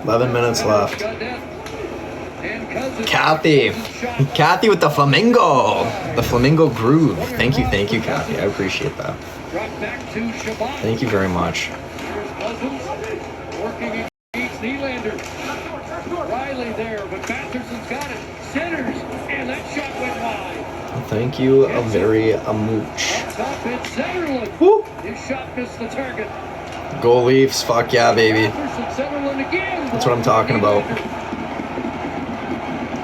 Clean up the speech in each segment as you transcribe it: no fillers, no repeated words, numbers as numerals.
11 minutes left. Kathy with the flamingo. The flamingo groove. Thank you, Kathy. I appreciate that. Thank you very much. Working against Nylander. Riley there, but Matherson's got it. Centers, and that shot went wide. Thank you very much. Top hit Zetterlund. Woo! His shot missed the target. Go Leafs. Fuck yeah, baby. That's what I'm talking about.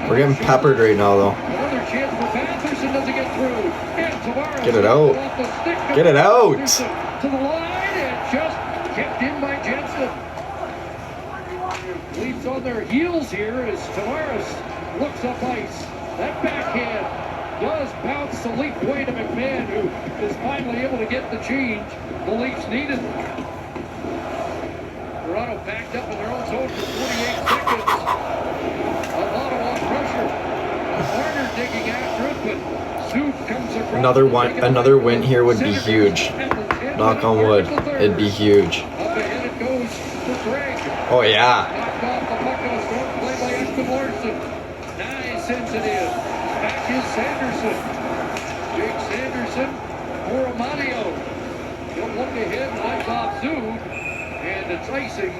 We're getting peppered right now, though. Another chance for Matheson, doesn't get through. And Tavares Get it out. Get it out. To the line and just kept in by Jensen. Leafs on their heels here as Tavares looks up ice. That backhand does bounce the Leaf way to McMahon, who is finally able to get the change the Leafs needed. Toronto backed up in their own zone for 48 seconds. A lot of pressure. Marner digging after it, but Zoot comes across. Another win here would be huge. Knock on wood. It'd be huge. Up ahead it goes for Greg. Oh yeah. Knocked off the puck on a strong play by Espen Larsson. Nice sends it in. Back is Sanderson. Jake Sanderson for Amadio. He'll look ahead, knocks off Zoot, and it's icing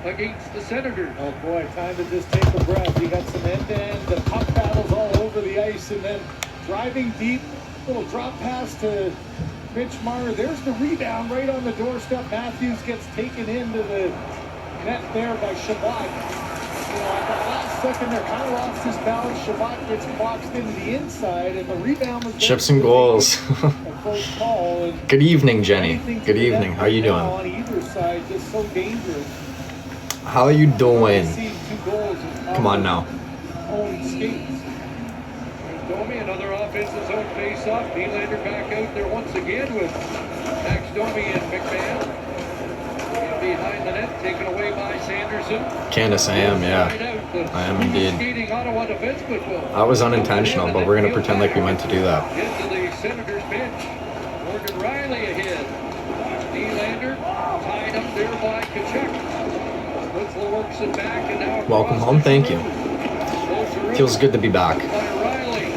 against the Senators. Oh boy, time to just take a breath. You got some end-to-end, the puck battles all over the ice, and then driving deep, little drop pass to Mitch Marner. There's the rebound right on the doorstep. Matthews gets taken into the net there by Shabbat. You know, at the last second there, kind of lost his balance. Shabbat gets boxed into the inside, and the rebound was chips and goals. a close call. And Good evening, Jenny. Good evening. How you doing? on either side, just so dangerous. How you doing? Come on now. Own skates. Domi, another offensive zone face-off. Nylander back out there once again with Max Domi and McMahon. In behind the net, taken away by Sanderson. Candace, I am, yeah. I am indeed. That was unintentional, but we're going to pretend like we meant to do that. Into the Senators bench. Morgan Riley ahead. Nylander tied up there by Kachuk. Winslow works it back, and now Welcome home, thank you. Feels good to be back.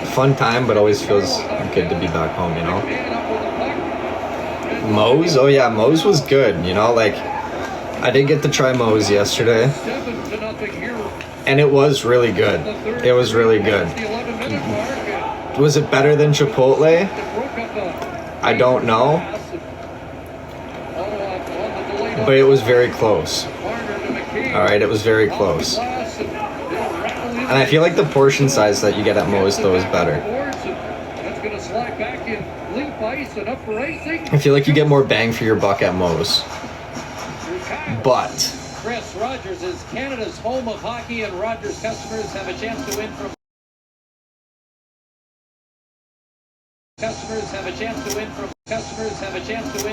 Fun time, but always feels good to be back home, you know? Moe's? Oh yeah, Moe's was good, you know, like, I did get to try Moe's yesterday, and it was really good. It was really good. Was it better than Chipotle? I don't know, but it was very close. Alright, it was very close. And I feel like the portion size that you get at Moe's, though, is better. I feel like you get more bang for your buck at Moe's. But Chris Rogers is Canada's home of hockey, and Rogers customers have a chance to win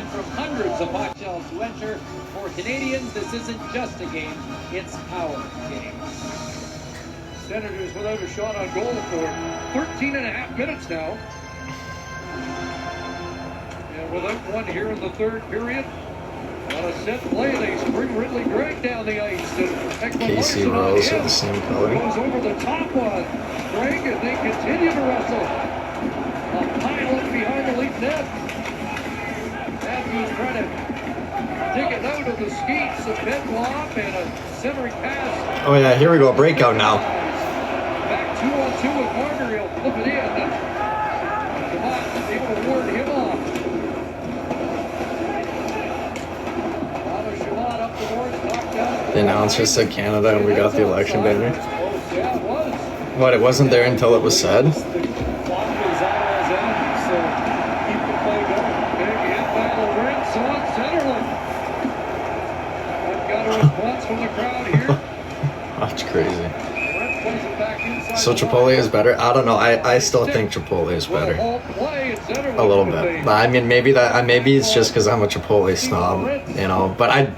from hundreds of box shelves to enter. For Canadians, this isn't just a game, it's our game. Senators without a shot on goal for 13 and a half minutes now. And without one here in the third period. On a set play, they bring Ridley Gregg down the ice. And Casey Rose with the same color. Goes over the top on Gregg, and they continue to wrestle. A pile up behind the Leaf net. Matthews trying to dig it out of the skates of Bedloff, and a centering pass. Oh yeah, here we go, breakout now. Back 2-on-2 with Marner, he'll flip it in. Shabbat able to ward him off. Shabbat up the boards, knocked out. The announcer said Canada and we got the election banner. Yeah, it was. What, it wasn't there until it was said? Big hit by Lawrence on Zetterlund. I've got a response from the crowd here. That's crazy. So Chipotle is better? I don't know. I still think Chipotle is better. A little bit. I mean, maybe it's just because I'm a Chipotle snob, you know. But I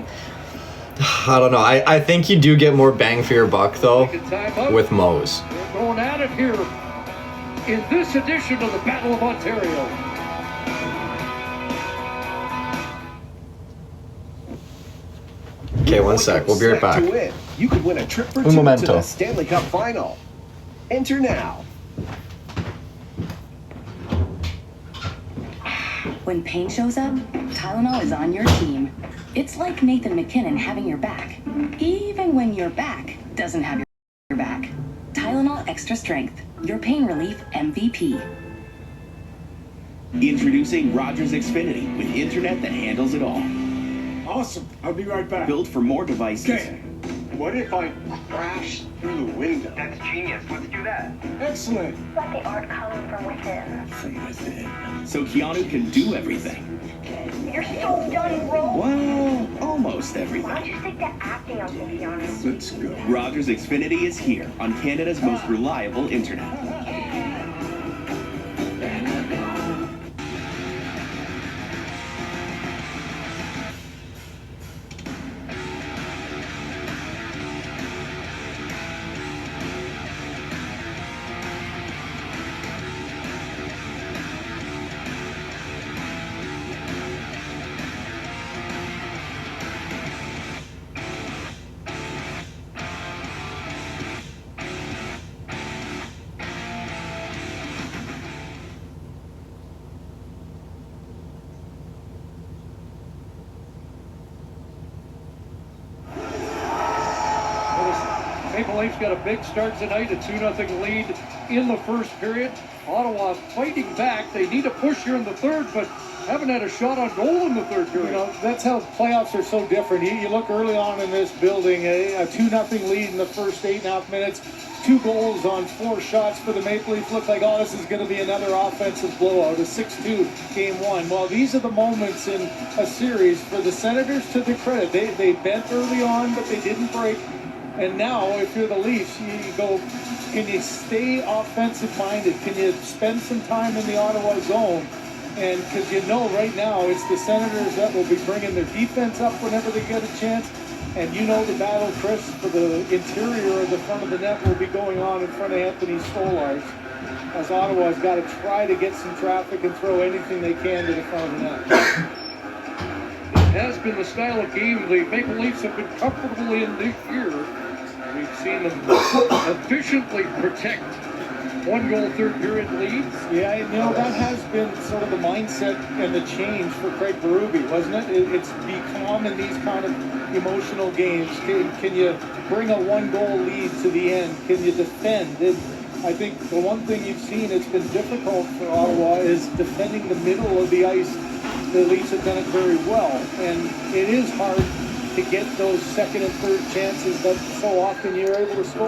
don't know. I think you do get more bang for your buck though with Moe's. We're going at it here in this edition of the Battle of Ontario. Okay, one sec. We'll be right back. To win. You could win a trip for Un two to momento. the Stanley Cup Final. Enter now. When pain shows up, Tylenol is on your team. It's like Nathan McKinnon having your back, even when your back doesn't have your back. Tylenol Extra Strength, your pain relief MVP. Introducing Rogers Xfinity with internet that handles it all. Awesome. I'll be right back. Built for more devices. Okay. What if I crash through the window? That's genius. Let's do that. Excellent. Let the art come from within. From within. So Keanu can do everything. You're so done, bro. Well, almost Why everything. don't you stick to acting, Uncle Keanu? Let's go. Rogers Xfinity is here on Canada's most reliable internet. Maple Leafs got a big start tonight, a 2-0 lead in the first period. Ottawa fighting back. They need a push here in the third, but haven't had a shot on goal in the third period. You know, that's how playoffs are so different. You look early on in this building, a 2-0 lead in the first 8.5 minutes, 2 goals on 4 shots for the Maple Leafs. Look like, oh, this is going to be another offensive blowout, a 6-2 game 1. Well, these are the moments in a series for the Senators, to their credit. They bent early on, but they didn't break. And now, if you're the Leafs, you go, can you stay offensive-minded? Can you spend some time in the Ottawa zone? And because you know right now it's the Senators that will be bringing their defense up whenever they get a chance. And you know the battle, Chris, for the interior of the front of the net will be going on in front of Anthony Stolarz, as Ottawa's got to try to get some traffic and throw anything they can to the front of the net. It has been the style of game the Maple Leafs have been comfortable in this year. We've seen them efficiently protect 1-goal third period leads. Yeah, you know, that has been sort of the mindset and the change for Craig Berube, wasn't it? It's be calm in these kind of emotional games. Can you bring a 1-goal lead to the end? Can you defend? I think the one thing you've seen it's been difficult for Ottawa is defending the middle of the ice. The Leafs have done it very well, and it is hard to get those second and third chances that so often you're able to score.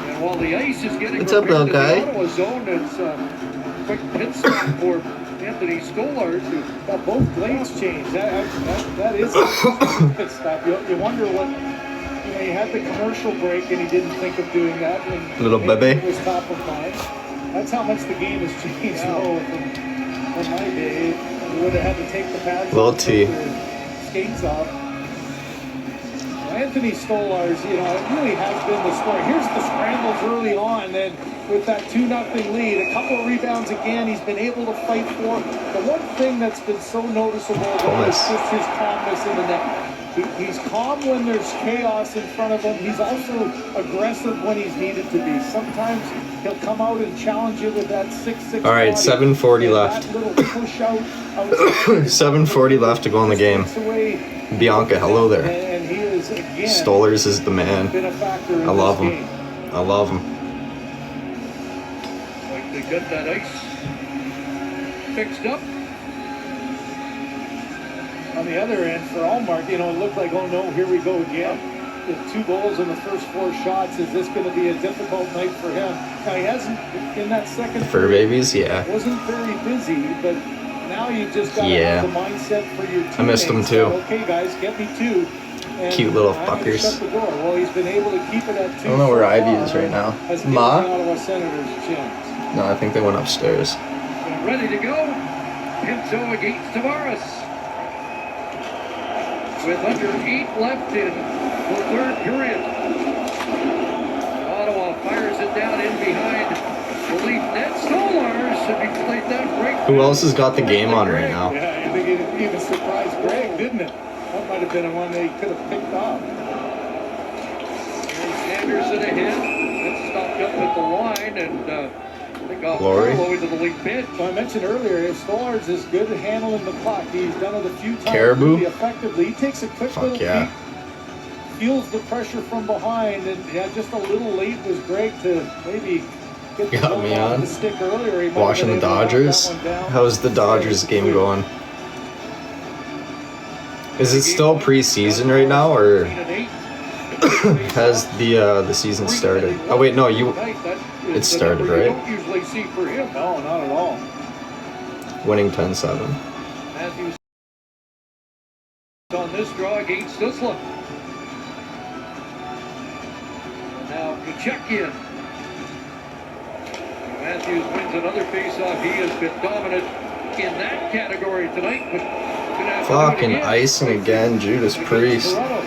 And while the ice is getting What's up, prepared little in guy? the Ottawa zone, it's a quick pit stop for Anthony Stolarz, who Got both blades changed. That is a pit stop. You wonder what. You know, he had the commercial break and he didn't think of doing that. And Little maybe baby. it was top of mind. That's how much the game has changed. Oh, from my day, you would have had to take the pads Little off, T. take your skates off. Anthony Stolarz, you know, it really has been the story. Here's the scrambles early on, and with that 2-0 lead, a couple of rebounds again, he's been able to fight for. The one thing that's been so noticeable though, is just his calmness in the net. He's calm when there's chaos in front of him. He's also aggressive when he's needed to be. Sometimes he'll come out and challenge you with that 6-6. All right, 7:40 left. 7:40 left to go in the game. Bianca, hello there. And he is again. Stolarz is the man. Been a factor in I love this him. game. I love him. like they got that ice fixed up. On the other end, for Allmark, you know, it looked like, oh no, here we go again. With 2 goals in the first 4 shots, is this going to be a difficult night for him? Now, he hasn't, in that second Fur period, babies, yeah. wasn't very busy, but now you just got to Yeah. have the mindset for your teammates. I missed him too. Okay, guys, get me 2. And Cute little I'm gonna fuckers. shut the door. Well, he's been able to keep it at 2. I don't know where so Ivy far, is right now. has given Ma? the Ottawa Senators a chance. No, I think they went upstairs. And ready to go. Pinto against Tavares. With under 8 left in the third period. Ottawa fires it down in behind the Leaf net Stolars, if he played that break. Who else has got the game on right now? Yeah, I think it even surprised Greg, didn't it? That might have been the one that he could have picked off. Anderson ahead. That's stopped up at the line and they got Glory. Carlo into the league bench. So I mentioned earlier, Stolars is good at handling the puck. He's done it a few times Caribou? really effectively. He takes a quick Fuck little yeah. peek, feels the pressure from behind, and yeah, just a little late was Greg to maybe get the Got ball me off on. the stick earlier. He might have Watching been the able to knock Dodgers. that one down. How's the Dodgers game going? Is it still preseason right now, or has the season started? Oh wait, no, it started, right? Don't usually see for him. No, not at all. Winning 10-7. Matthews on this draw against Stutzla. And now Kachuk in. Matthews wins another faceoff. He has been dominant in that category tonight. But gonna have to do it Fucking again. icing again, Judas Priest. Toronto.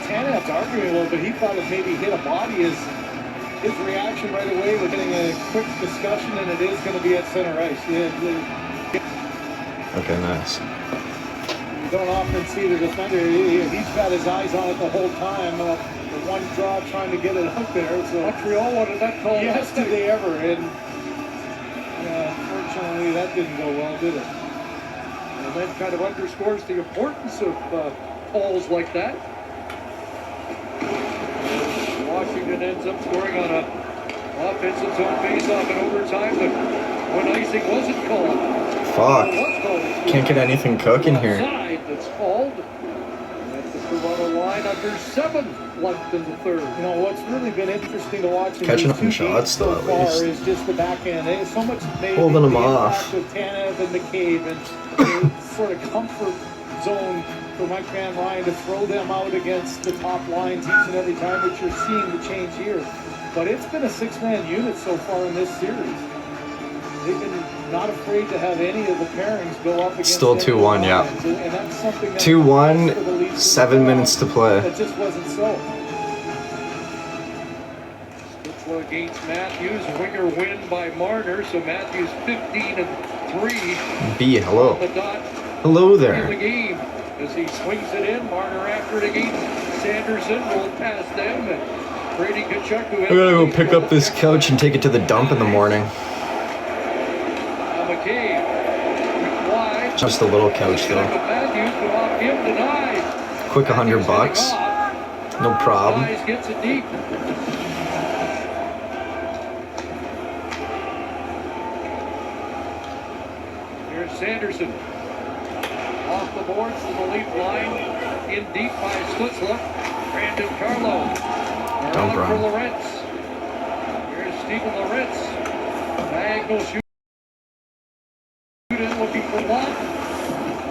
Tanev's arguing a little bit. He thought it maybe hit a body. His reaction right away, we're getting a quick discussion, and it is going to be at center ice. Okay, nice. You don't often see the defender. He's got his eyes on it the whole time. The one draw trying to get it out there. So Montreal wanted that call. yes, did they ever? And unfortunately, that didn't go well, did it? And that kind of underscores the importance of calls like that. Washington ends up scoring on a offensive zone faceoff in overtime, but when icing wasn't called, Fuck. it was called. Can't get anything cooking here. Offside that's called. That's the Toronto line under 7 left in the third. You know, what's really been interesting to watch in Catching these up in two games shots, so though, at far least. is just the back end. There's so much made Holding of them the off. impact of Tanev and McCabe and the sort of comfort zone for Mike Van Ryan to throw them out against the top lines each and every time, which you're seeing the change here. But it's been a 6-man unit so far in this series. They've been not afraid to have any of the pairings go up against Still any 2-1, yeah. lines, and that's something that 2-1, for the Leafs in the 7 playoffs, minutes to play. that just wasn't so. Stutzla against Matthews. Winger win by Marner, so Matthews 15-3 B, hello. on the dot. Hello In the there. game as he swings it in. Marner after it against Sanderson. Rolled past them. And Brady Kachuk, who I gotta go pick up this couch and take it to the dump in the morning. Now McCabe. Wide. Just a little couch though. Matthews go off him, denied. Quick $100 bucks. No problem. Nice, gets it deep. Here's Sanderson. Off the boards to the lead line. In deep by Stutzla. Brandon Carlo. Don't Around for run. Lorentz. Here's Stephen Lorentz. Diagonal shoot in looking for Watt.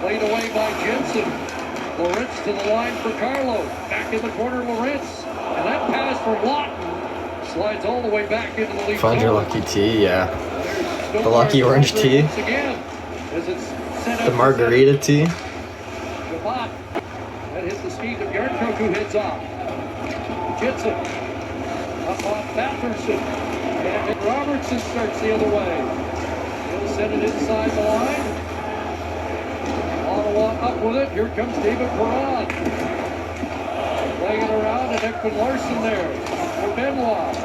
Played away by Jensen. Lorentz to the line for Carlo. Back in the corner, Lorentz. And that pass for Lawton slides all the way back into the lead Found your zone. lucky tea, yeah. There's The lucky Stolars orange over tea. once again, as it's sent out The to margarita tea. Shabbat. That hits the skate of Yarncroke, who heads off. Jensen. Up off Batherson. And Robertson starts the other way. He'll send it inside the line. Ottawa up with it. Here comes David Perron. Playing it around, and Ekman Larson there for Benoit.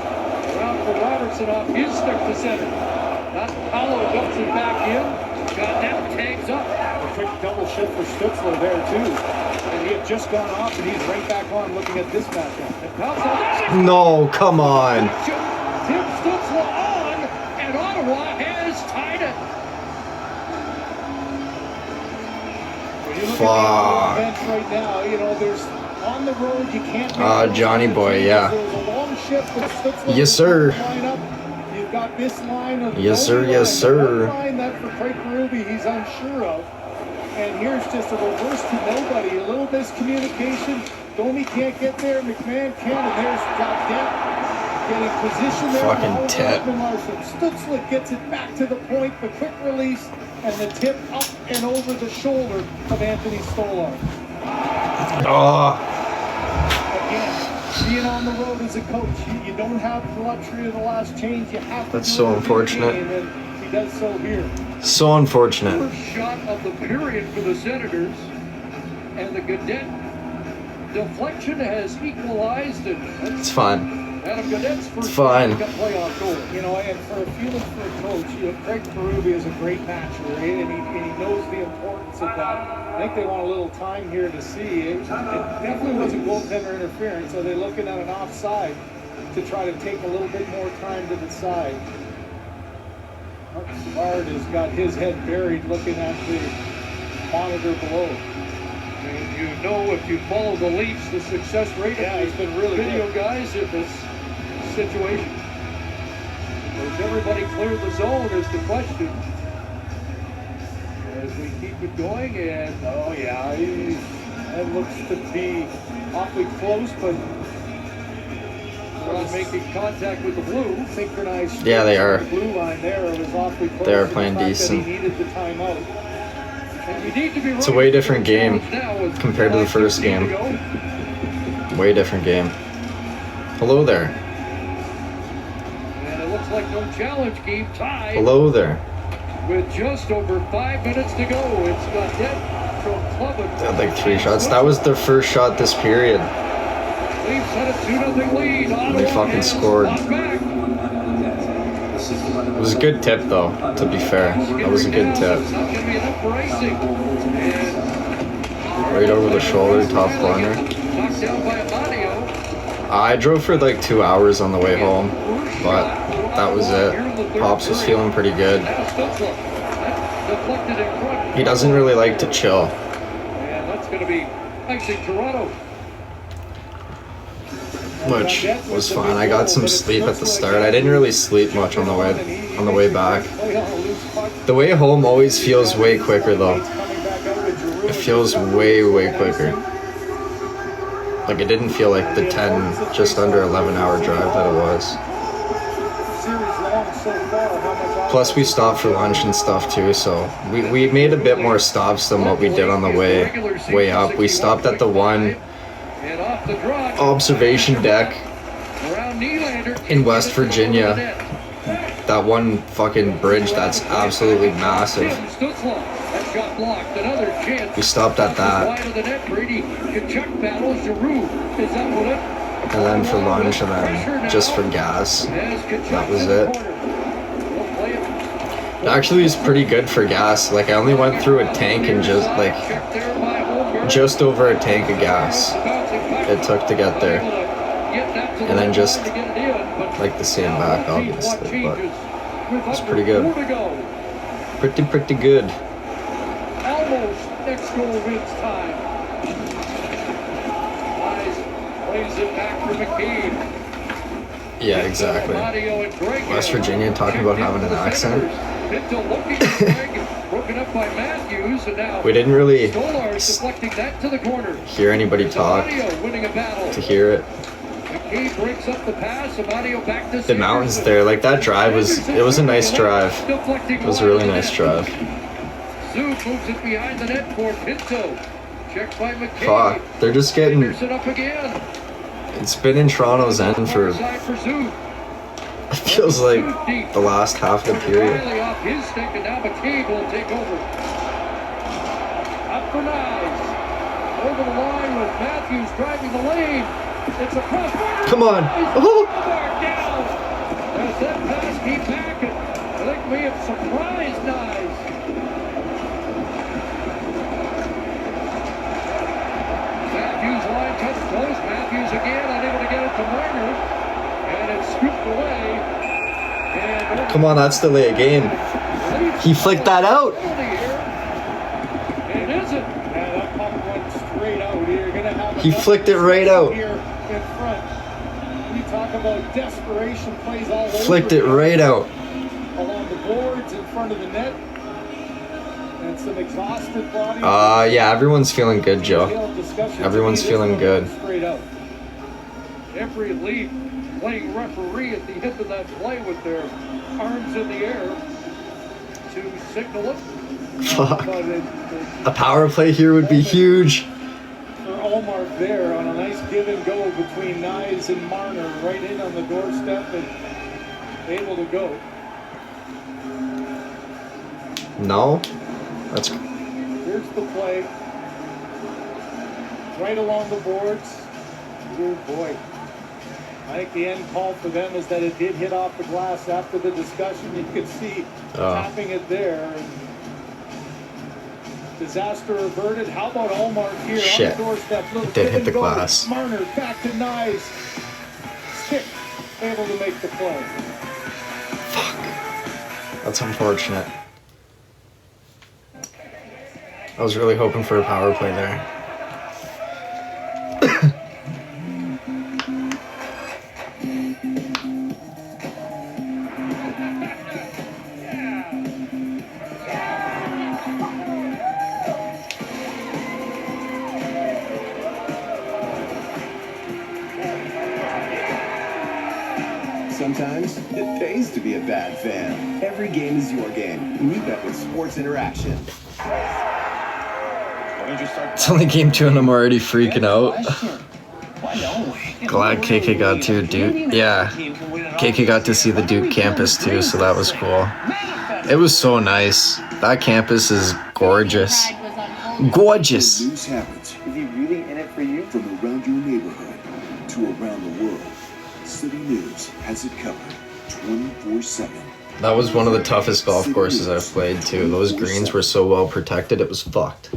Around for Robertson off his stick to center. Not Paulo dumps it back in. Got that, tags up. A quick double shift for Stutzler there too. And he had just gone off and he's right back on looking at this matchup. And Paulo No, come on. Tim Stutzla on, and Ottawa has tied it. When you look Fuck. at the bench right now, you know, there's on the road you can't make those Johnny kind of boy, changes. yeah. There's a long shift with Stutzler. Yes, sir. Line up. You've got this line of Yes, sir, Domi yes, line, sir. the one line that for Craig Berube he's unsure of. And here's just a reverse to nobody. A little miscommunication. Domi can't get there. McMahon can. And there's Gaudette getting position there. Fucking Now tit. Ekman Larson. Stutzler gets it back to the point. The quick release and the tip up and over the shoulder of Anthony Stolar. Oh, Again, being on the road as a coach, you don't have the luxury of the last change. You have to. That's do so it every unfortunate. game, and he does so here. So unfortunate. First shot of the period for the Senators, and the Gaudette deflection has equalized, and It's fine. Adam Gaudette's first It's fine. playoff goal. You know, and for a feeling for a coach, Craig Berube is a great matcher, right? And he knows the importance of that. I think they want a little time here to see. It definitely wasn't goaltender interference, so they're looking at an offside to try to take a little bit more time to decide. Mark Savard has got his head buried looking at the monitor below. And you know, if you follow the Leafs, the success rate Yeah, of it's been really video good. guys in this situation. Does everybody clear the zone is the question. As we keep it going, and Oh yeah, that looks to be awfully close, but we're making contact with the blue. synchronized. Yeah, they are. The blue line there was awfully close. They are to the playing fact that decent. He needed the timeout. And you need to be It's a way different game compared to the first game. Way different game. Hello there. And it looks like no challenge game tied. Hello there. With just over 5 minutes to go. It's Gaudette from Clubbin. They had like 3 shots. That was their first shot this period. Leafs had a 2-0 lead. And they fucking scored. It was a good tip though, to be fair. That was a good tip. Right over the shoulder, top corner. I drove for like 2 hours on the way home, but that was it. Pops was feeling pretty good. He doesn't really like to chill. And that's going to be icing Toronto. Which was fine. I got some sleep at the start. I didn't really sleep much on the way back. The way home always feels way quicker though. It feels way quicker. Like it didn't feel like the 10, just under 11-hour drive that it was. Plus we stopped for lunch and stuff too, so we made a bit more stops than what we did on the way up. We stopped at the one observation deck in West Virginia. That one fucking bridge that's absolutely massive. We stopped at that. And then for lunch and then just for gas. That was it. It actually was pretty good for gas. Like I only went through a tank and just over a tank of gas it took to get there. And then just like the same back obviously, but it was pretty good. Pretty good. Almost next goal wins time. Plays it back for McCabe. Yeah, exactly. West Virginia talking about having an accent. We didn't really hear anybody talk to hear it. The mountains there, like that drive was a nice drive. It was a really nice drive. Fuck, they're just getting. It's been in Toronto's end for. It feels like the last half of the period. Up for Nyes. Over the line with Matthews driving the lane. It's a cross. Come on. Oh. Down. As that pass keep backing. I think we have surprised Nyes. Matthews line touch close. Matthews again unable to get it to Marner. And it's scooped away. And Come on, that's delay a game. He flicked that out. He flicked it right out. Here in front. We talk about desperation plays all over. Flicked it right out. Along the boards in front of the net. And some exhausted bodies. Yeah, everyone's feeling good, Joe. Everyone's feeling good. Straight out. Every Leaf playing referee at the end of that play with their arms in the air to signal it. Fuck. But A power play here would be huge. for Omar there on a nice give and go between Nyes and Marner, right in on the doorstep and able to go. No? That's Here's the play. Right along the boards. Oh boy. I think the end call for them is that it did hit off the glass after the discussion. You could see tapping it there. Disaster averted. How about Allmark here Shit. on the doorstep? It did hit the glass. Marner back to Nyes. Stick able to make the play. fuck. That's unfortunate. I was really hoping for a power play there. Sometimes it pays to be a bad fan. Every game is your game. We bet with Sports Interaction. It's only game 2 and I'm already freaking out. Glad KK got to Duke. Yeah, KK got to see the Duke campus too, so that was cool. It was so nice. That campus is gorgeous. Gorgeous. News happens. Is he really in it for you? From around your neighborhood to around the world, City News has it covered 24/7. That was one of the toughest golf courses I've played too. Those greens were so well protected, it was fucked.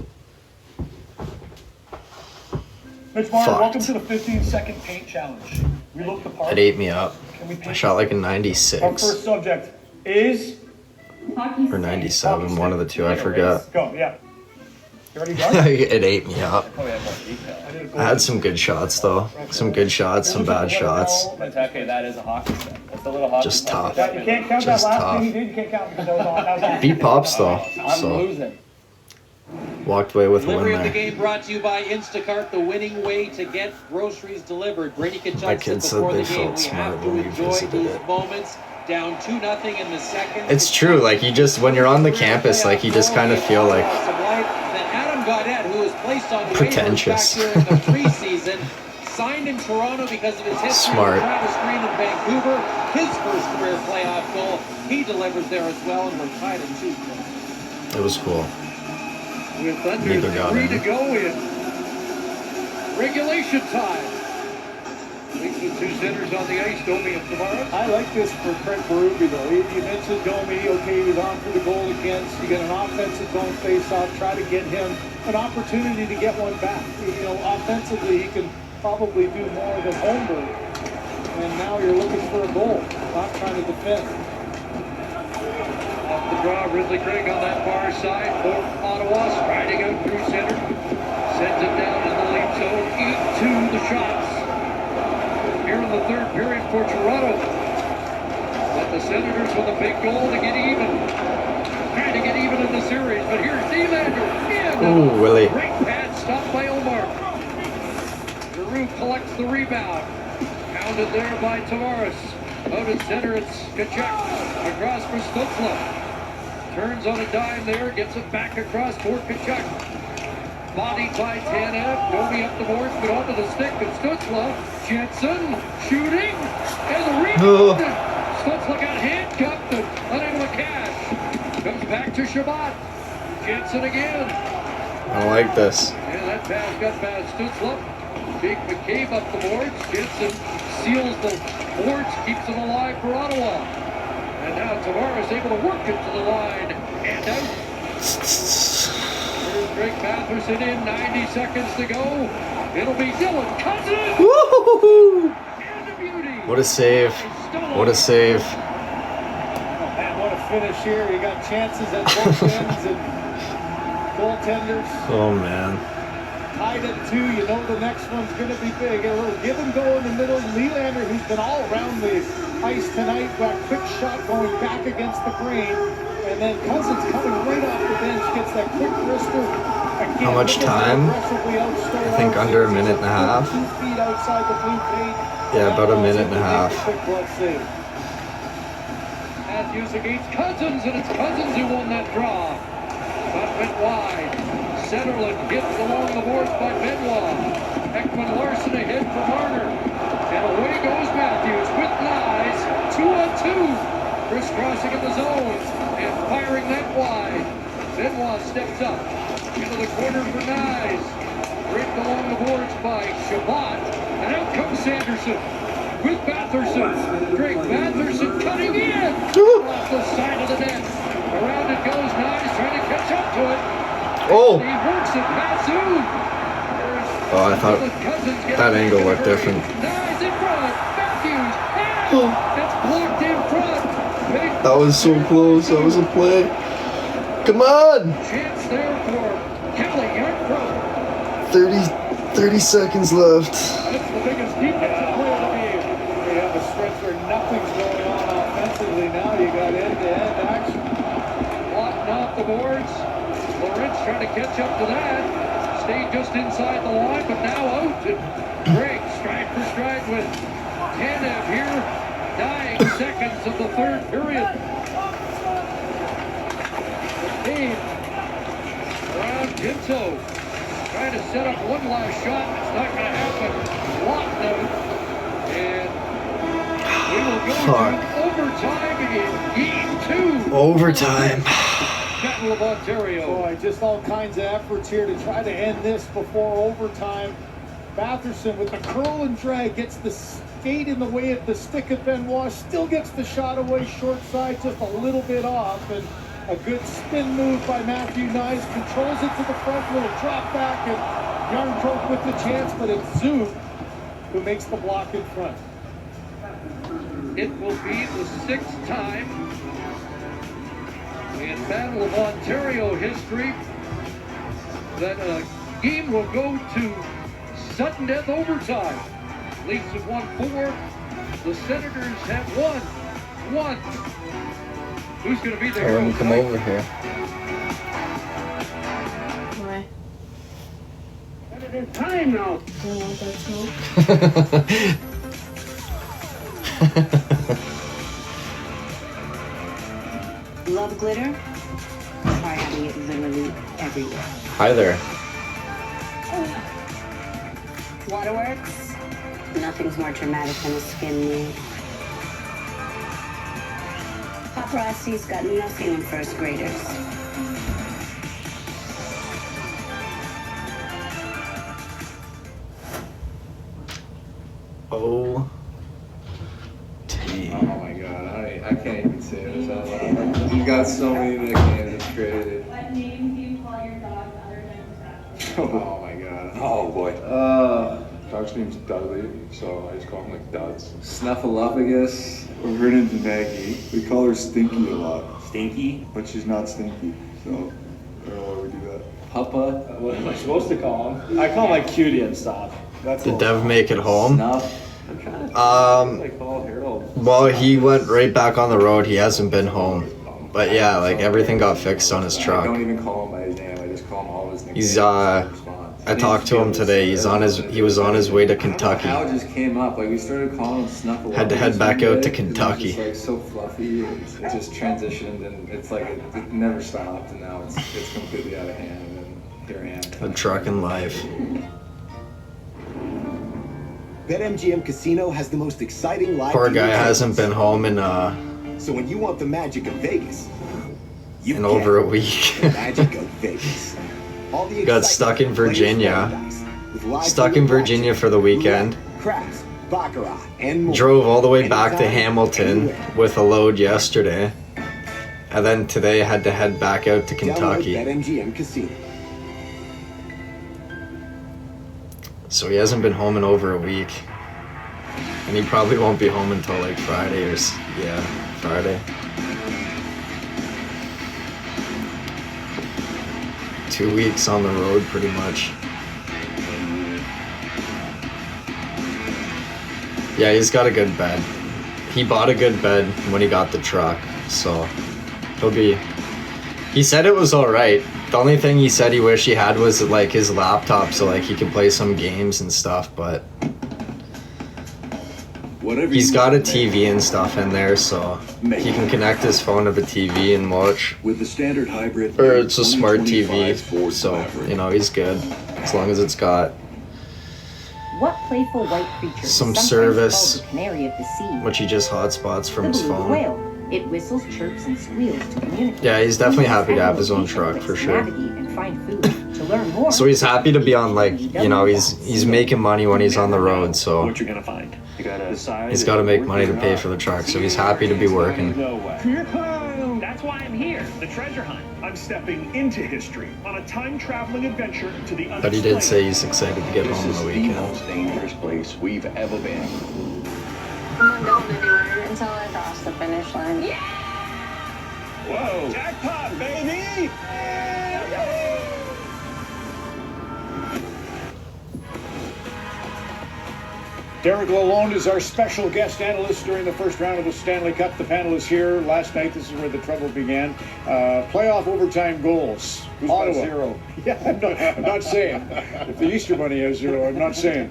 Mitch Marner, welcome to the 15-second paint challenge. We look the part. It ate me up. I shot like a Our 96 first subject is or 97, one of the two, I forgot. go. Yeah. You already done? It ate me up. Oh yeah, more detail. I had some good shots though. Some good shots, some bad shots. That's okay, that is a hockey stick. That's the little hockey Just stick. tough. You can't count Just that last tough. thing you did. You can't count because that was on. Beat Pops though, I'm so losing. walked away with a win Delivery of the there. game brought to you by Instacart, the winning way to get groceries delivered. Brady Kachuk My said kids said before they the game, felt we smart have to when we enjoy visited these it. moments. Down 2-0 in the second. It's true, like you just, when you're on the campus, like you just kind of feel like That Adam Gaudette, who was placed on the pretentious. waivers back during the preseason, signed in Toronto because of his history Smart. with Travis Green in Vancouver. His first career playoff goal, he delivers there as well, and we're tied at 2. It was cool. With under Neither got 3 in. to go in regulation time. Leaves the two centers on the ice, Domi and Tavares. I like this for Craig Berube though. You mentioned Domi, okay, he was on for the goal against. You get an offensive zone face-off, try to get him an opportunity to get one back. You know, offensively, he can probably do more than Holmberg. And now you're looking for a goal, not trying to defend. Off the draw, Ridley Craig on that far side for Ottawa, striding out through center. Sends it down in the lead zone, 8-2 the shots. Here in the third period for Toronto. But the Senators with a big goal to get even. Trying to get even in the series, but here's Nylander. Ooh, Willie. Great pad stopped by Omar. Giroux collects the rebound. Pounded there by Tavares. Out at center, it's Kachuk. Across for Stutzla. Turns on a dime there, gets it back across for Kachuk. Bodied by Tanev. Domi up the boards, but onto the stick of Stutzla. Jensen shooting, and the rebound. Stutzla got handcuffed and unable to cash. Comes back to Shabbat. Jensen again. I like this. And that pass got past Stutzla. Jake McCabe up the boards. Jensen seals the boards, keeps them alive for Ottawa. And now Tavares able to work it to the line and out. Here's Drake Batherson in, 90 seconds to go. It'll be Dylan Cousins. Woo-hoo-hoo-hoo. And a beauty. What a save. What a save. And what a finish here. You got chances at both ends and goaltenders. Oh man. Tied at 2, you know the next one's going to be big. A little give and go in the middle. Nylander, who's been all around the ice tonight, got a quick shot going back against the grain. And then Cousins coming right off the bench, gets that quick wrister. Again, How much time? I think under a minute and a half. 2 feet outside the blue paint. Yeah, about a minute and a half. Quick glove save. Matthews against Cousins, and it's Cousins who won that draw. But went wide. Centerland hits along the boards by Benoit. Ekman Larson ahead for Marner. And away goes Matthews with Nyes. 2-on-2. Crisscrossing in the zones and firing that wide. Benoit steps up into the corner for Nyes. Ripped along the boards by Shabbat. And out comes Sanderson with Batherson. Drake Batherson cutting in. Off the side of the net. Around it goes Nyes trying to catch up to it. Oh! He works it past Zoom. Oh, I thought that angle looked different. Nyes in front. Matthews. And it's blocked in front. That was so close. That was a play. Come on! Chance there for Kelly Yarncroke. 30 seconds left. That's the biggest defensive play of the game. We have a stretch where nothing's going on offensively. Now you got end-to-end action. Blocking off the boards. Lawrence trying to catch up to that. Stayed just inside the line, but now out. And Drake stride for stride with Tanev here. 9 seconds of the third period. Team around Pinto. Trying to set up one last shot. It's not going to happen. Locked out. And we will go to overtime in Game 2. Overtime. Battle of Ontario. Boy, just all kinds of efforts here to try to end this before overtime. Batherson with the curl and drag gets the skate in the way of the stick of Benoit, still gets the shot away short side, just a little bit off, and a good spin move by Matthew Nyes, controls it to the front, little drop back, and Yarncroke with the chance, but it's Zoom who makes the block in front. It will be the 6th time in Battle of Ontario history that a game will go to sudden death overtime. Leafs have won 4. The Senators have won 1. Who's going to be there? Let me come over here. Why? Senator time now. Don't want that smoke. Love glitter? Try having it literally everywhere. Hi there. Waterworks? Nothing's more dramatic than a skin nude. Paparazzi's got nothing on first graders. Oh. Oh my god, I can't even say this out loud. You got so many nicknames, it's crazy. What name do you call your dog other than Jack? Oh my god. Oh boy. Dog's name's Dudley, so I just call him like Duds. Snuffleupagus. Her name's Maggie. We call her Stinky a lot. Stinky? But she's not stinky, so I don't know why we do that. Puppa? What am I supposed to call him? I call him like Cutie and stuff. That's Did Dev make it home? Snuff. I'm trying to like Paul Harold. Well, he went right back on the road. He hasn't been home. But yeah, like everything got fixed on his I truck. don't even call him by his name, I just call him all his nicknames. He's I talked to him today. He was on his way to Kentucky. How it just came up, like we started calling him Snuffleupagus. Had to head back out to It's Kentucky. just like so fluffy, and it just transitioned, and it's like it never stopped, and now it's completely out of hand, and here I am. The truck and life. BetMGM Casino has the most exciting live Poor guy dealer hasn't been home in So when you want the magic of Vegas, you in over a week. the magic of Vegas. All the Got excitement, stuck in players Virginia. paradise, with live Stuck dealer in Virginia for the weekend. craps, baccarat, and more. Drove all the way back to Anytime, Hamilton anywhere. with a load yesterday. And then today had to head back out to Kentucky. Download BetMGM Casino. So he hasn't been home in over a week. And he probably won't be home until like Friday or Friday. 2 weeks on the road pretty much. Yeah, he's got a good bed. He bought a good bed when he got the truck, so he said it was alright. The only thing he said he wished he had was like his laptop so like he could play some games and stuff, but he's got a TV and stuff in there, so he can connect his phone to the TV and watch. With the standard hybrid, Or it's a smart TV, so you know he's good as long as it's got What playful white creature Some is sometimes service, called the canary of the sea? which he just hotspots from The his beluga phone. whale. It whistles, chirps, and squeals to communicate. Yeah, he's definitely Uses happy to have his own echolocation truck clicks for to sure. navigate and find food. To learn more, So he's happy to be on, like, you know, he's making money when he's on the road, so What you're gonna find. You gotta decide. he's got to make money to pay for the truck, so he's happy to be working. No way. That's why I'm here. The treasure hunt. I'm stepping into history on a time-traveling adventure to the But he did say he's excited to get home on the The weekend. most dangerous place we've ever been. I'm not going anywhere until I cross the finish line. Yeah! Whoa! Jackpot, baby! Derek Lalonde is our special guest analyst during the first round of the Stanley Cup. The panel is here. Last night, this is where the trouble began. Playoff overtime goals. Ottawa. 0. Yeah, I'm not saying. If the Easter Bunny has 0, I'm not saying.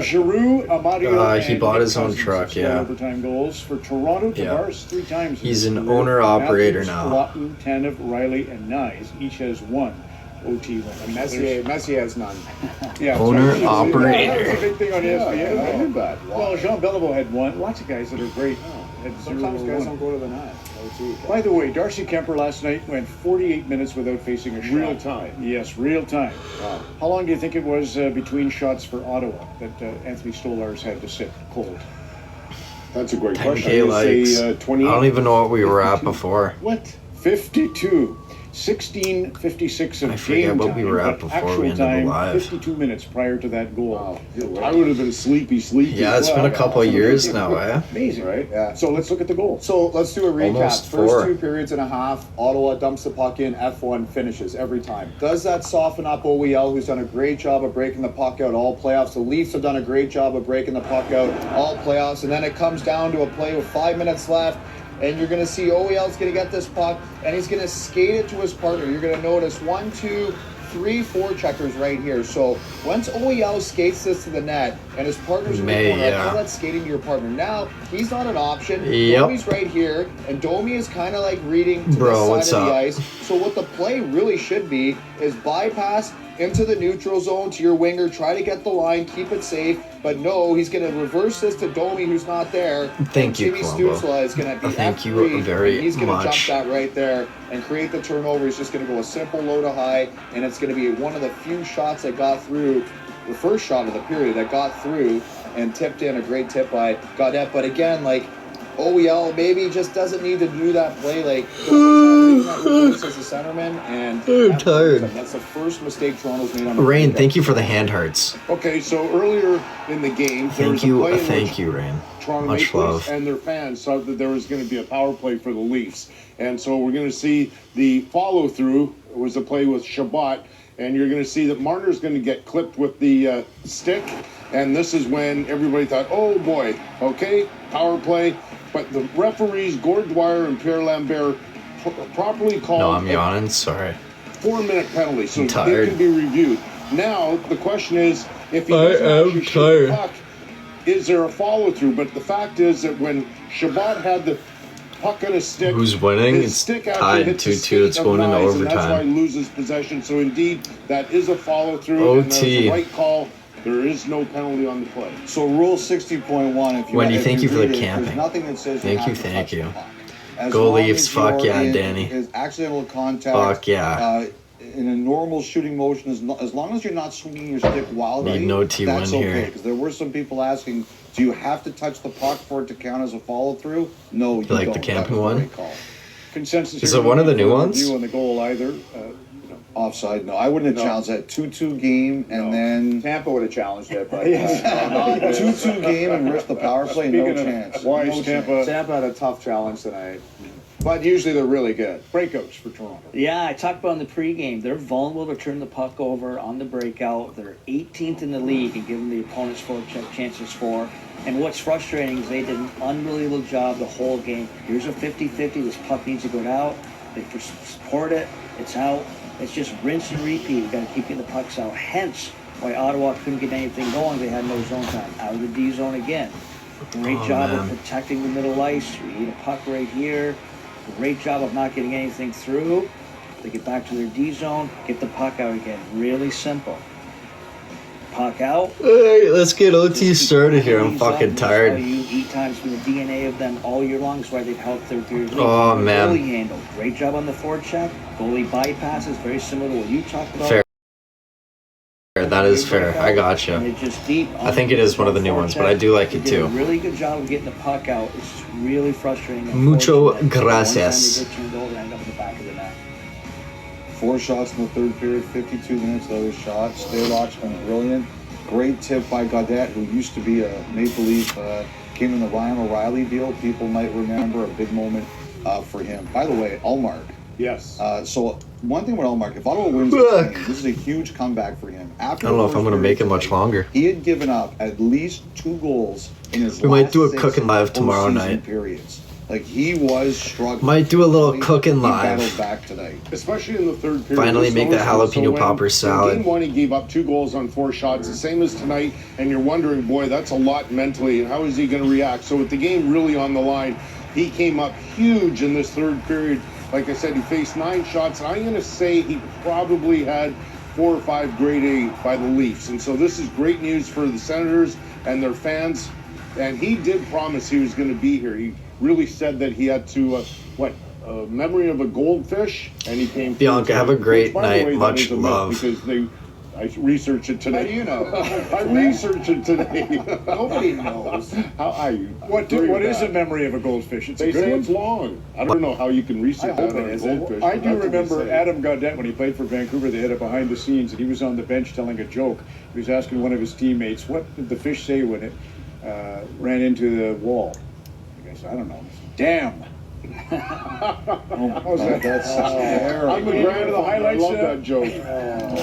Giroux, Amadio, He and bought Nick his own Cousins truck, scored yeah. Overtime goals for Toronto. Yeah. Tavares 3 times. in He's his an career. owner-operator Matthews, now. Lawton, Tanev, Riley, and Nyes each has 1 OT win. Messi has none. Yeah, Owner, so- operator. Yeah, that was a big thing on ESPN. Yeah, I knew that. Well, Jean Beliveau had 1. Lots of guys that are great. Had 0 Sometimes or guys 1. don't go to the net. OT. By the way, Darcy Kemper last night went 48 minutes without facing a shot. Real time. Yes, real time. Wow. How long do you think it was between shots for Ottawa that Anthony Stolarz had to sit cold? That's a great 10K likes. I 28. don't even know what we were at before. What? 52. 16:56 of I forget game what time, we were at but before actual we ended the time, live. 52 minutes prior to that goal. Wow. I would have been sleepy. Yeah, it's been a couple of years now, eh? Amazing, Right? Yeah. So let's look at the goal. So let's do a recap. Almost First 4. 2 periods and a half, Ottawa dumps the puck in, F1 finishes every time. Does that soften up OEL, who's done a great job of breaking the puck out all playoffs? The Leafs have done a great job of breaking the puck out all playoffs. And then it comes down to a play with 5 minutes left. And you're going to see OEL's going to get this puck, and he's going to skate it to his partner. You're going to notice 1, 2, 3, 4 checkers right here. So once OEL skates this to the net, and his partner's in the corner, I call that skating to your partner. Now, he's not an option. Yep. Domi's right here, and Domi is kind of like reading to Bro, the what's side of the up? ice. So what the play really should be is bypass into the neutral zone to your winger, try to get the line, keep it safe. But no, he's going to reverse this to Domi, who's not there. Thank you, Jimmy Colombo. Stützle is going to be Thank you F3, very and he's going to much. jump that right there and create the turnover. He's just going to go a simple low to high, and it's going to be one of the few shots that got through, the first shot of the period that got through and tipped in. A great tip by Gaudette. But again, like, OEL maybe just doesn't need to do that play. Like, that reverse as a centerman, and I'm tired. that's the first mistake Toronto's made on the Rain, period. thank you for the hand hearts. Okay, so earlier in the game, there was a play in Thank which you, Rain. Toronto Much Maple Leafs love. and their fans thought that there was going to be a power play for the Leafs. And so we're going to see the follow-through. It was a play with Shabbat, and you're going to see that Marner's going to get clipped with the stick. And this is when everybody thought, oh boy, okay, power play. But the referees, Gord Dwyer and Pierre Lambert, properly called No, I'm yawning. Sorry. 4-minute penalty, so I'm it tired. can be reviewed. Now, the question is, if he I doesn't am actually shoot the tired. puck, is there a follow-through? But the fact is that when Shabbat had the puck on his stick, Who's winning? his It's stick actually tied hit the 2-2. skate It's of going into Nyes, and that's why he overtime. loses possession. So indeed, that is a follow-through, and there's OT. a right call. There is no penalty on the play. So Rule 60.1, if you Wendy, if thank you for read the it, camping. There's nothing that says Thank have you, to thank touch you. the puck. As Go long Leafs, as fuck you're yeah, in- Danny. Is accidental contact. Fuck yeah. In a normal shooting motion, as long as you're not swinging your stick wildly, Need no T1 that's okay. here. Because there were some people asking, do you have to touch the puck for it to count as a follow-through? No, you like don't. the camping That was a one? great call. Consensus Is here, it one of the new no ones? review on the goal either. Offside, no. I wouldn't have challenged that. 2-2 game, and then Tampa would have challenged it, but 2-2 game and risk the power play, no Speaking of chance. why No is chance. Tampa Tampa had a tough challenge tonight. But usually they're really good. breakouts for Toronto? Yeah, I talked about in the pregame. They're vulnerable to turn the puck over on the breakout. They're 18th in the league and giving the opponents 4 chances for. And what's frustrating is they did an unbelievable job the whole game. Here's a 50-50. This puck needs to go out. They support it. It's out. It's just rinse and repeat. You've got to keep getting the pucks out. Hence why Ottawa couldn't get anything going. They had no zone time. Out of the D zone again. Great Oh, job man. of protecting the middle ice. We need a puck right here. Great job of not getting anything through. They get back to their D zone, get the puck out again. Really simple. puck out. Alright, let's get OT started here. I'm fucking tired. You eat times from the DNA of them all year long. That's why they've helped their period. Oh, man. Goalie handle, great job on the forecheck. Goalie bypasses, very similar to what you talked about. Fair. That is fair. I got you. And it's just deep. I think it is one of the new ones, but I do like it They did too. a really good job of getting the puck out. It's just really frustrating. Mucho Unfortunate. gracias. One time they did turn it over and end up in the back of the net. 4 shots in the third period, 52 minutes, those shots. Stalock's been brilliant. Great tip by Gaudette, who used to be a Maple Leaf, came in the Ryan O'Reilly deal. People might remember a big moment for him. By the way, Ullmark. Yes. So one thing with Ullmark, if Ottawa wins this game, this is a huge comeback for him. I don't know if I'm going to make it much longer. He had given up at least 2 goals in his We last might do a 6 cooking live tomorrow postseason night. periods. Like, he was struggling. Might do a little cooking He battled live. back tonight. Especially in the third period. Finally make that jalapeno when- popper in salad. Game 1, he gave up 2 goals on 4 shots, the same as tonight, and you're wondering, boy, that's a lot mentally, and how is he going to react? So with the game really on the line, he came up huge in this third period. Like I said, he faced 9 shots, and I'm going to say he probably had 4 or 5 grade A by the Leafs. And so this is great news for the Senators and their fans. And he did promise he was going to be here. He really said that he had to, memory of a goldfish, and he came. Bianca, have a great By the night. way, that Much is a myth love. Because I researched it today. How do you know? I researched it today. Nobody knows. How are you? What is a memory of a goldfish? It's They a good say one. it's long. I don't know how you can I research hope that it on a is. goldfish. I but do that's what they remember say. Adam Gaudette when he played for Vancouver. They had a behind the scenes, and he was on the bench telling a joke. He was asking one of his teammates, "What did the fish say when it ran into the wall?" I guess I don't know. Damn. How's that? That's I'm going to go to the highlights. I love that joke.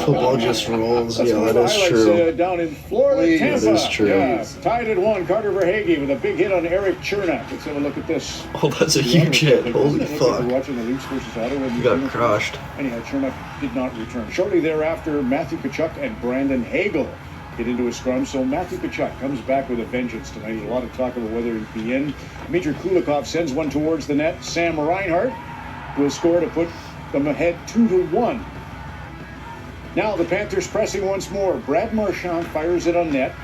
Football just rolls. Let's Yeah, go to that the is highlights, true. down in Florida, Please. Tampa. That is true. Yeah, tied at 1. Carter Verhaeghe with a big hit on Eric Chernak. Let's have a look at this. Oh, that's a huge hit. Holy Doesn't it look like fuck. we're watching the Leafs versus Ottawa. You got crushed. Anyhow, Chernak did not return. Shortly thereafter, Matthew Tkachuk and Brandon Hagel get into a scrum. So Matthew Tkachuk comes back with a vengeance tonight. There's a lot of talk about whether he'd be in. Dmitry Kulikov sends one towards the net. Sam Reinhart will score to put them ahead 2-1. Now the Panthers pressing once more. Brad Marchand fires it on net.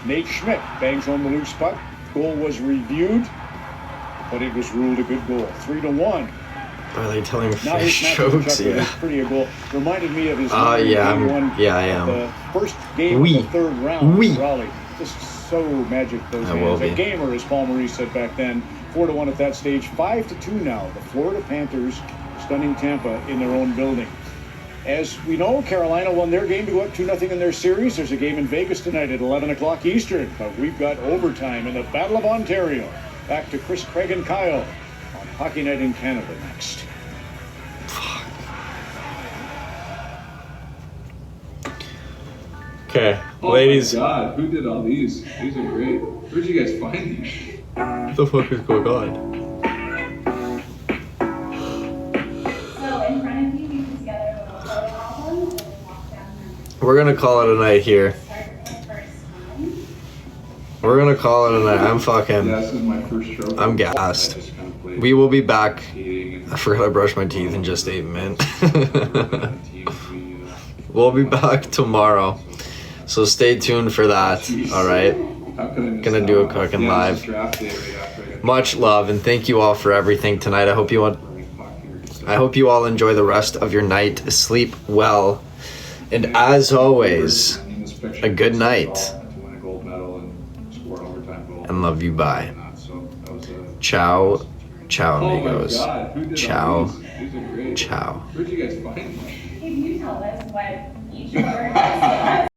Nate Schmidt bangs home the loose puck. Goal was reviewed, but it was ruled a good goal. 3-1. Are they telling Now here's fish Matthew jokes? Tkachuk with Yeah. his pretty good goal. Reminded me of his Yeah, game I'm- 1 yeah, I am. the first game Oui. of the third round. Oui. Raleigh. Just so magic, those I will games. A be. gamer, as Paul Maurice said back then. 4-1 at that stage. 5-2 now. The Florida Panthers stunning Tampa in their own building. As we know, Carolina won their game to go up 2-0 in their series. There's a game in Vegas tonight at 11 o'clock Eastern. But we've got overtime in the Battle of Ontario. Back to Chris Craig and Kyle on Hockey Night in Canada next. Okay, Oh ladies. my God, who did all these? These are great. Where'd you guys find these? What the fuck is going on? So in front of you, you put together a little photo album and then walk down We're gonna call it a night here. We're gonna call it a night. I'm Yeah, fucking. this is my first show. I'm gassed. We will be back. I forgot I brushed my teeth in just 8 minutes. We'll be back tomorrow. So stay tuned for that. Alright. Gonna do a cooking live. Much love and thank you all for everything tonight. I hope you all enjoy the rest of your night. Sleep well. And as always, a good night. And love you. Bye. Ciao. Ciao, amigos. Ciao. Ciao. Where'd you guys find these? Can you tell us what each word is?